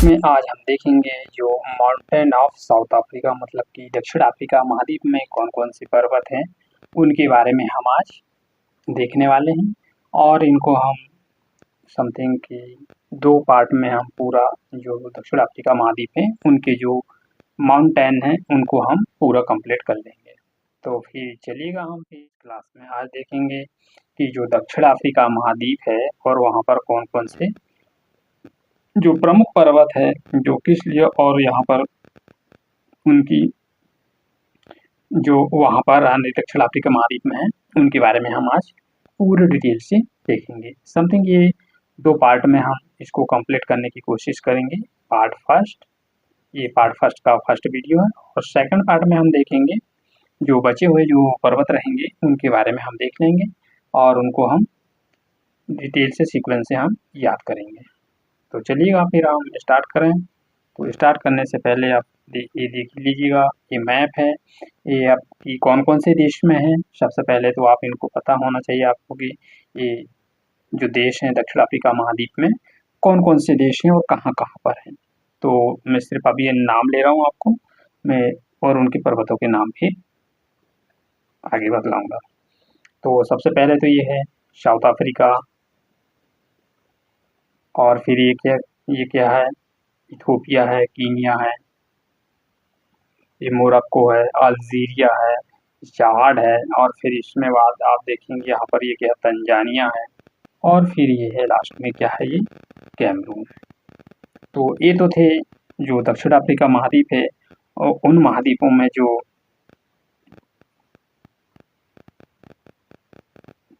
में आज हम देखेंगे जो माउंटेन ऑफ साउथ अफ्रीका मतलब कि दक्षिण अफ्रीका महाद्वीप में कौन कौन से पर्वत हैं उनके बारे में हम आज देखने वाले हैं। और इनको हम समथिंग कि 2 पार्ट में हम पूरा जो दक्षिण अफ्रीका महाद्वीप है उनके जो माउंटेन हैं उनको हम पूरा कंप्लीट कर लेंगे। तो फिर चलिएगा हम फिर क्लास में आज देखेंगे कि जो दक्षिण अफ्रीका महाद्वीप है और वहाँ पर कौन कौन से जो प्रमुख पर्वत है जो किस लिए और यहाँ पर उनकी जो वहाँ पर दक्षिण अफ्रीका महाद्वीप में है उनके बारे में हम आज पूरे डिटेल से देखेंगे। समथिंग ये 2 पार्ट में हम इसको कंप्लीट करने की कोशिश करेंगे। ये पार्ट फर्स्ट का फर्स्ट वीडियो है और सेकंड पार्ट में हम देखेंगे जो बचे हुए जो पर्वत रहेंगे उनके बारे में हम देख लेंगे और उनको हम डिटेल से सीक्वेंस से हम याद करेंगे। तो चलिएगा फिर हम स्टार्ट करें। तो स्टार्ट करने से पहले आप ये देख लीजिएगा, ये मैप है, ये आपकी कौन कौन से देश में है। सबसे पहले तो आप इनको पता होना चाहिए आपको कि ये जो देश हैं दक्षिण अफ्रीका महाद्वीप में कौन कौन से देश हैं और कहाँ कहाँ पर हैं। तो मैं सिर्फ अभी ये नाम ले रहा हूँ आपको मैं और उनके पर्वतों के नाम भी आगे बतलाऊँगा। तो सबसे पहले तो ये है साउथ अफ्रीका, और फिर ये क्या है, इथोपिया है, कीनिया है, ये मोरक्को है, अल्जीरिया है, चाड है, और फिर इसमें बाद आप देखेंगे यहाँ पर ये क्या है, तंजानिया है, और फिर ये है लास्ट में क्या है, ये कैमरून है। तो ये तो थे जो दक्षिण अफ्रीका महाद्वीप है और उन महाद्वीपों में जो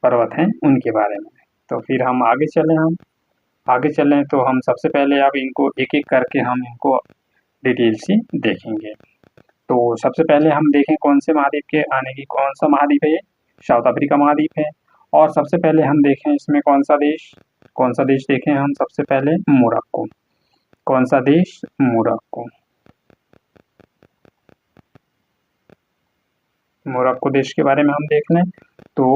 पर्वत हैं उनके बारे में। तो फिर हम आगे चलें तो हम सबसे पहले अब इनको एक एक करके हम इनको डिटेल से देखेंगे। तो सबसे पहले हम देखें कौन से महाद्वीप के आने की, कौन सा महाद्वीप है, ये साउथ अफ्रीका महाद्वीप है। और सबसे पहले हम देखें इसमें कौन सा देश देखें हम सबसे पहले मोरक्को। कौन सा देश, मोरक्को देश के बारे में हम देख लें। तो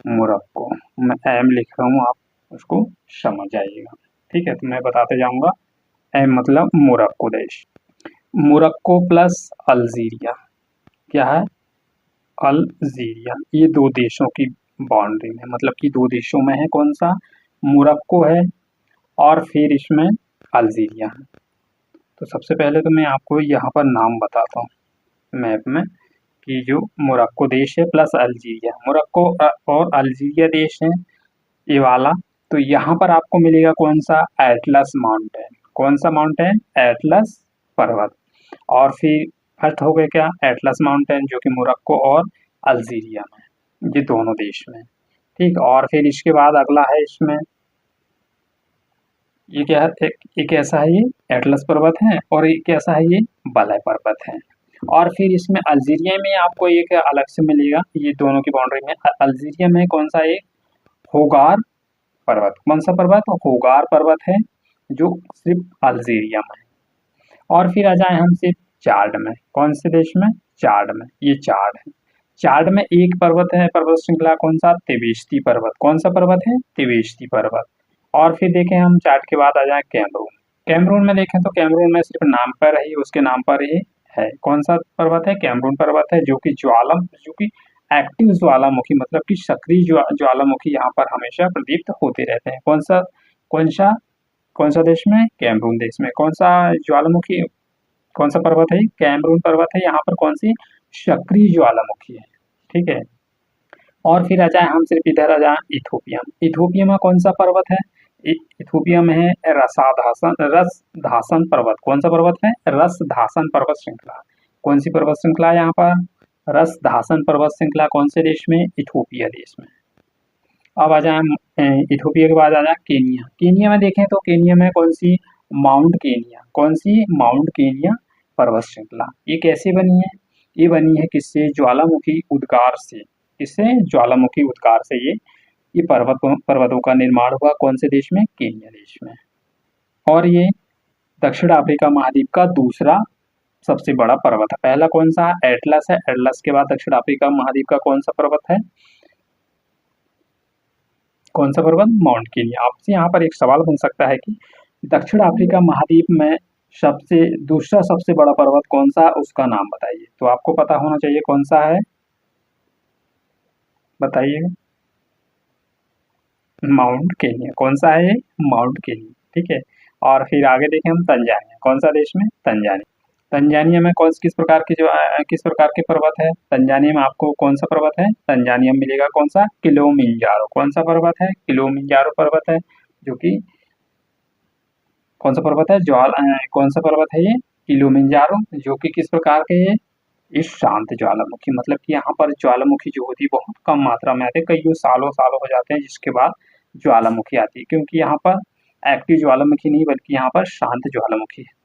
मोरक्को मैं एम लिख रहा हूँ, आप उसको समझ जाइएगा, ठीक है। तो मैं बताते जाऊंगा, एम मतलब मोरक्को देश। मोरक्को प्लस अल्जीरिया, क्या है, अल्जीरिया, ये 2 देशों की बाउंड्री में, मतलब कि 2 देशों में है, कौन सा, मोरक्को है और फिर इसमें अल्जीरिया है। तो सबसे पहले तो मैं आपको यहाँ पर नाम बताता हूँ मैप में कि जो मोरक्को देश है प्लस अल्जीरिया, मोरक्को और अल्जीरिया देश है ये वाला। तो यहाँ पर आपको मिलेगा कौन सा, एटलस माउंटेन। कौन सा माउंटेन, एटलस पर्वत। और फिर फर्स्ट हो गए क्या, एटलस माउंटेन जो कि मोरक्को और अल्जीरिया में, ये दोनों देश में, ठीक। और फिर इसके बाद अगला है इसमें ये क्या है, एक ऐसा है, ये एटलस पर्वत है और एक कैसा है, ये बलय पर्वत है। और फिर इसमें अल्जीरिया में आपको एक अलग से मिलेगा, ये दोनों की बाउंड्री में अल्जीरिया में कौन सा, एक होगार पर्वत। कौन सा पर्वत, होगार पर्वत है जो सिर्फ अल्जीरिया में है। और फिर आ जाए हम सिर्फ चाड में, कौन से देश में, चाड में, ये चाड है। चाड में एक पर्वत है, पर्वत श्रृंखला कौन सा, तिबेश्ती पर्वत। कौन सा पर्वत है, तिबेश्ती पर्वत। और फिर देखें हम चाड के बाद आ जाए कैमरून। कैमरून में देखें तो कैमरून में सिर्फ नाम पर ही, उसके नाम पर ही है, कौन सा पर्वत है, कैमरून पर्वत है, जो कि एक्टिव ज्वालामुखी मतलब कि सक्रिय ज्वालामुखी यहाँ पर हमेशा प्रदीप्त होते रहते हैं। कौन सा देश में, कैमरून देश में। कौन सा ज्वालामुखी, कौन सा पर्वत है, कैमरून पर्वत है, यहाँ पर कौन सी, सक्रिय ज्वालामुखी है, ठीक है। और फिर आ जाए हम सिर्फ इधर आ जाए इथोपिया में कौन सा पर्वत है, इथोपिया में है रसधासन पर्वत। कौन सा पर्वत है, रसधासन पर्वत श्रृंखला। कौन सी पर्वत श्रृंखला यहाँ पर, रसधासन पर्वत श्रृंखला। कौन से देश में, इथोपिया देश में। अब आ जाए इथोपिया के बाद आ जाए केनिया में देखें तो केनिया में कौन सी, माउंट केनिया पर्वत श्रृंखला। ये कैसे बनी है, ये बनी है किससे, ज्वालामुखी उद्गार से। किससे, ज्वालामुखी उद्गार से ये पर्वतों का निर्माण हुआ कौन से देश में, केनिया देश में। और ये दक्षिण अफ्रीका महाद्वीप का दूसरा सबसे बड़ा पर्वत है। पहला कौन सा, एटलस है, एटलस के बाद दक्षिण अफ्रीका महाद्वीप का कौन सा पर्वत है, माउंट केनिया। आपसे यहाँ पर एक सवाल बन सकता है कि दक्षिण अफ्रीका महाद्वीप में सबसे दूसरा सबसे बड़ा पर्वत कौन सा है, उसका नाम बताइए। तो आपको पता होना चाहिए कौन सा है, बताइए। Mount Kenya. कौन सा है ये? Mount Kenya. ठीक है। और फिर आगे देखें हम तंजानिया। कौन सा देश में? तंजानिया। तंजानिया में कौन किस प्रकार की किस प्रकार के पर्वत है? तंजानिया में आपको कौन सा पर्वत है? तंजानिया में मिलेगा कौन सा? किलिमंजारो। कौन सा पर्वत है? किलिमंजारो पर्वत है, जो कि कौन सा पर्वत है? कौन सा पर्वत है ये? किलिमंजारो, जो कि किस प्रकार के है? ये शांत ज्वालामुखी, मतलब कि यहाँ पर ज्वालामुखी जो होती है बहुत कम मात्रा में आते हैं, कईयों सालों सालों हो जाते हैं जिसके बाद ज्वालामुखी आती है, क्योंकि यहाँ पर एक्टिव ज्वालामुखी नहीं बल्कि यहाँ पर शांत ज्वालामुखी है।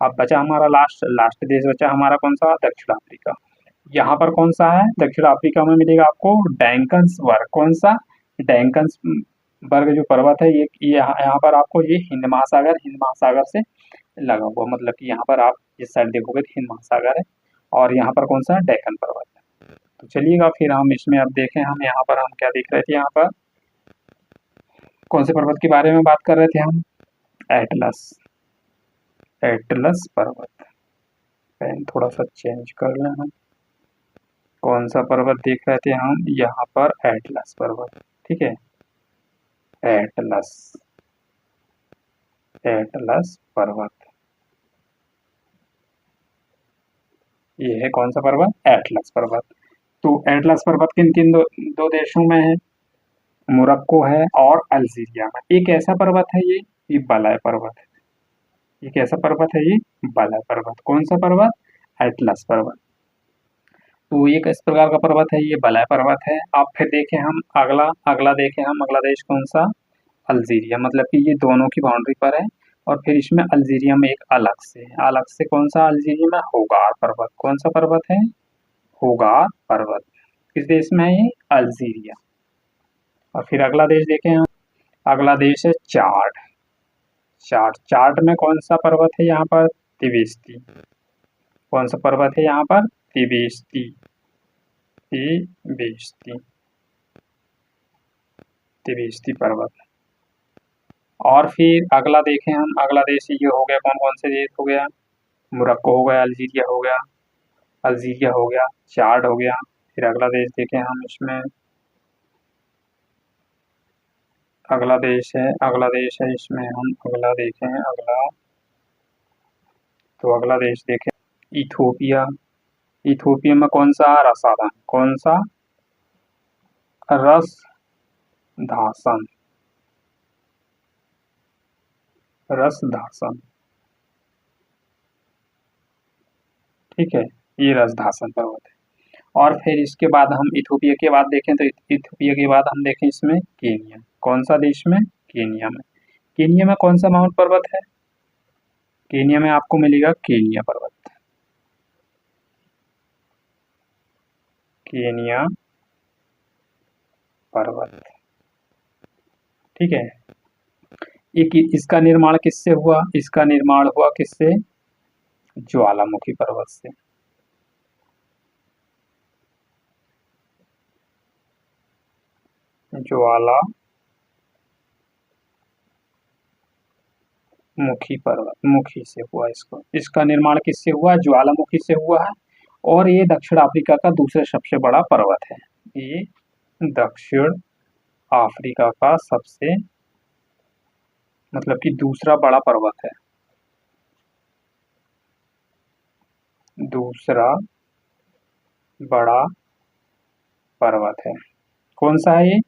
अब बचा हमारा लास्ट लास्ट देश बचा हमारा कौन सा? दक्षिण अफ्रीका। यहाँ पर कौन सा है? दक्षिण अफ्रीका में मिलेगा आपको डैंकन्स वर्ग। कौन सा? डैंकन्स वर्ग जो पर्वत है ये यहाँ पर आपको ये हिंद महासागर से लगा हुआ, मतलब कि यहाँ पर आप इस साइड देखोगे तो हिंद महासागर है, और यहाँ पर कौन सा? डेक्कन पर्वत है। तो चलिएगा फिर हम इसमें अब देखें, हम यहाँ पर हम क्या देख रहे थे, यहाँ पर कौन से पर्वत के बारे में बात कर रहे थे हम? एटलस। एटलस पर्वत। पेन थोड़ा सा चेंज कर लें हम। कौन सा पर्वत देख रहे थे हम? यहाँ पर एटलस पर्वत। ठीक है। एटलस। एटलस पर्वत। ये है कौन सा पर्वत? एटलस पर्वत। तो एटलस पर्वत किन किन दो देशों में है? मोरक्को है और अल्जीरिया में। एक ऐसा पर्वत है ये बलय पर्वत है। ये कैसा पर्वत है? ये बलय पर्वत। कौन सा पर्वत? एटलस पर्वत। तो ये किस प्रकार का पर्वत है? ये बलय पर्वत है। अब फिर देखें हम अगला अगला देखें हम अगला देश कौन सा? अल्जीरिया, मतलब कि ये दोनों की बाउंड्री पर है। और फिर इसमें अल्जीरिया में एक अलग से कौन सा? अल्जीरिया में होगार पर्वत। कौन सा पर्वत है? होगार पर्वत। किस देश में है ये? अल्जीरिया। और फिर अगला देश देखें हम। अगला देश है चाड। चाड। चाड में कौन सा पर्वत है यहाँ पर? तिबिस्ती। कौन सा पर्वत है यहाँ पर? तिबिस्ती। तिबिस्ती। तिबिस्ती पर्वत। और फिर अगला देखें हम, अगला देश ये हो गया, कौन कौन से देश हो गया? मोरक्को हो गया, अल्जीरिया हो गया, अल्जीरिया हो गया, चाड हो गया। फिर अगला देश देखें हम इसमें, अगला देश है इसमें हम अगला देखें अगला, तो अगला देश देखें इथोपिया। इथोपिया में कौन सा? रसाधान। कौन सा? रस धासन। रस धासन। ठीक है। ये रस धासन पर्वत है। और फिर इसके बाद हम इथोपिया के बाद देखें तो इथोपिया के बाद हम देखें इसमें केनिया। कौन सा देश में? केनिया में। केनिया में कौन सा माउंट पर्वत है? केनिया में आपको मिलेगा केनिया पर्वत। केनिया पर्वत। ठीक है। एक इसका निर्माण किससे हुआ? इसका निर्माण हुआ किससे? ज्वालामुखी पर्वत से। ज्वालामुखी पर्वत मुखी से हुआ, इसका निर्माण किससे हुआ? ज्वालामुखी से हुआ है। और ये दक्षिण अफ्रीका का दूसरा सबसे बड़ा पर्वत है। ये दक्षिण अफ्रीका का सबसे, मतलब कि दूसरा बड़ा पर्वत है। दूसरा बड़ा पर्वत है। कौन सा है ये?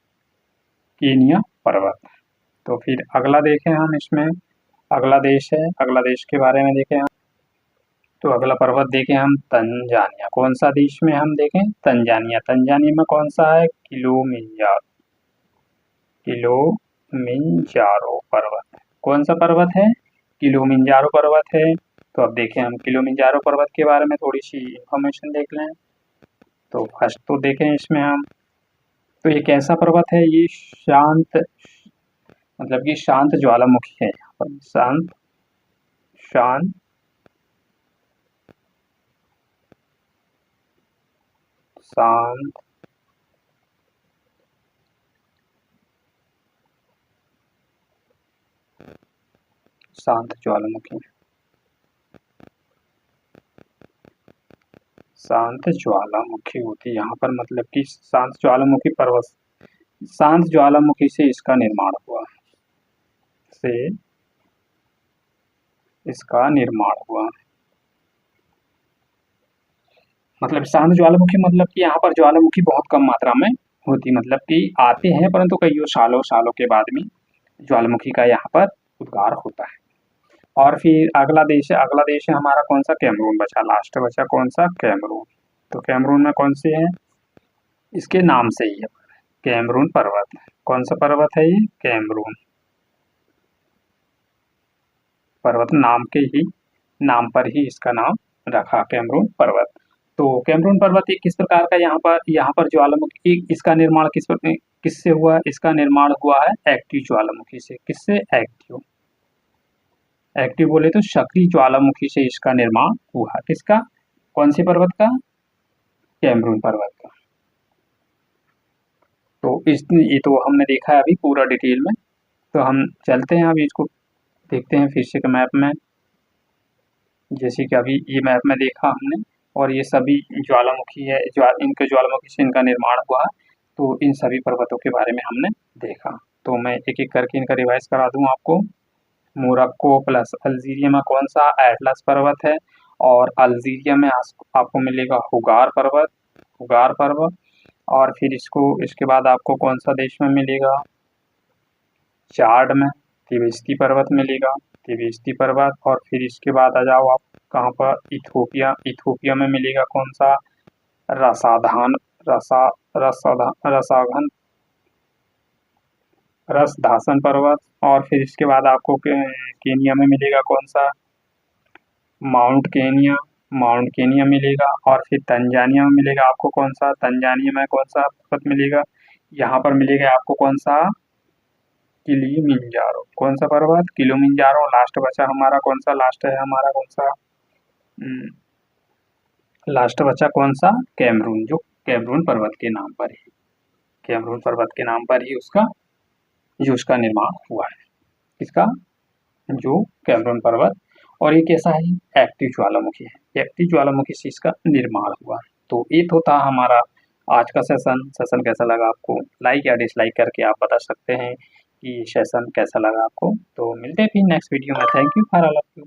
केनिया पर्वत। तो फिर अगला देखें हम इसमें, अगला देश है, अगला देश के बारे में देखें हम। तो अगला पर्वत देखें हम तंजानिया। कौन सा देश में हम देखें? तंजानिया। तंजानिया में कौन सा है? किलिमंजारो। किलिमंजारो पर्वत। कौन सा पर्वत है? किलिमंजारो पर्वत है। तो अब देखें हम किलिमंजारो पर्वत के बारे में थोड़ी सी इंफॉर्मेशन देख लें। तो फर्स्ट तो देखें इसमें हम, तो ये कैसा पर्वत है? ये शांत, मतलब कि शांत ज्वालामुखी है यहाँ पर। शांत शांत शांत शांत ज्वालामुखी। शांत ज्वालामुखी होती है यहाँ पर, मतलब कि शांत ज्वालामुखी पर्वत, शांत ज्वालामुखी से इसका निर्माण हुआ, से इसका निर्माण हुआ। मतलब शांत ज्वालामुखी मतलब कि यहाँ पर ज्वालामुखी बहुत कम मात्रा में होती, मतलब कि आते हैं परंतु कई सालों सालों के बाद में ज्वालामुखी का यहाँ पर उद्गार होता है। और फिर अगला देश है हमारा कौन सा, कैमरून बचा, लास्ट बचा कौन सा, कैमरून। तो कैमरून में कौन से हैं, इसके नाम से ही है, कैमरून पर्वत। कौन सा पर्वत है ये, कैमरून पर्वत, नाम पर ही इसका नाम रखा, कैमरून पर्वत। तो कैमरून पर्वत एक किस प्रकार का, यहाँ पर ज्वालामुखी, इसका निर्माण किससे हुआ, इसका निर्माण हुआ है एक्टिव ज्वालामुखी से। किससे, एक्टिव बोले तो सक्रिय ज्वालामुखी से इसका निर्माण हुआ। किसका, कौन से पर्वत का, कैमरून पर्वत का। तो ये तो हमने देखा है अभी पूरा डिटेल में। तो हम चलते हैं अभी इसको देखते हैं फिर से मैप में। जैसे कि अभी ये मैप में देखा हमने, और ये सभी ज्वालामुखी है, इनके ज्वालामुखी से इनका निर्माण हुआ। तो इन सभी पर्वतों के बारे में हमने देखा। तो मैं एक एक करके इनका रिवाइज करा दूं आपको। मोरक्को प्लस अल्जीरिया में कौन सा, एटलस पर्वत है। और अल्जीरिया में आपको मिलेगा हुगार पर्वत। और फिर इसके बाद आपको कौन सा देश में मिलेगा, चाड में तिबेस्ती पर्वत मिलेगा, तिबेस्ती पर्वत। और फिर इसके बाद आ जाओ आप कहाँ पर, इथोपिया में मिलेगा कौन सा, रसाधान रसा रसाघन रसधासन पर्वत। और फिर इसके बाद आपको केनिया में मिलेगा कौन सा, माउंट केनिया मिलेगा। और फिर तंजानिया में मिलेगा आपको कौन सा, तंजानिया में कौन सा पर्वत मिलेगा, यहाँ पर मिलेगा आपको कौन सा, किलिमिंजारो। कौन सा पर्वत, किलिमिंजारो। लास्ट बचा हमारा कौन सा, लास्ट है हमारा कौन सा, लास्ट बचा कौन सा, कैमरून, जो कैमरून पर्वत के नाम पर ही, कैमरून पर्वत के नाम पर ही उसका निर्माण हुआ है। किसका, जो कैमरून पर्वत। और ये कैसा है, एक्टिव ज्वालामुखी है, एक्टिव ज्वालामुखी से इसका निर्माण हुआ। तो ये तो था हमारा आज का सेशन कैसा लगा आपको, लाइक या डिसलाइक करके आप बता सकते हैं कि सेशन कैसा लगा आपको। तो मिलते हैं फिर नेक्स्ट वीडियो में। Thank you for all of you.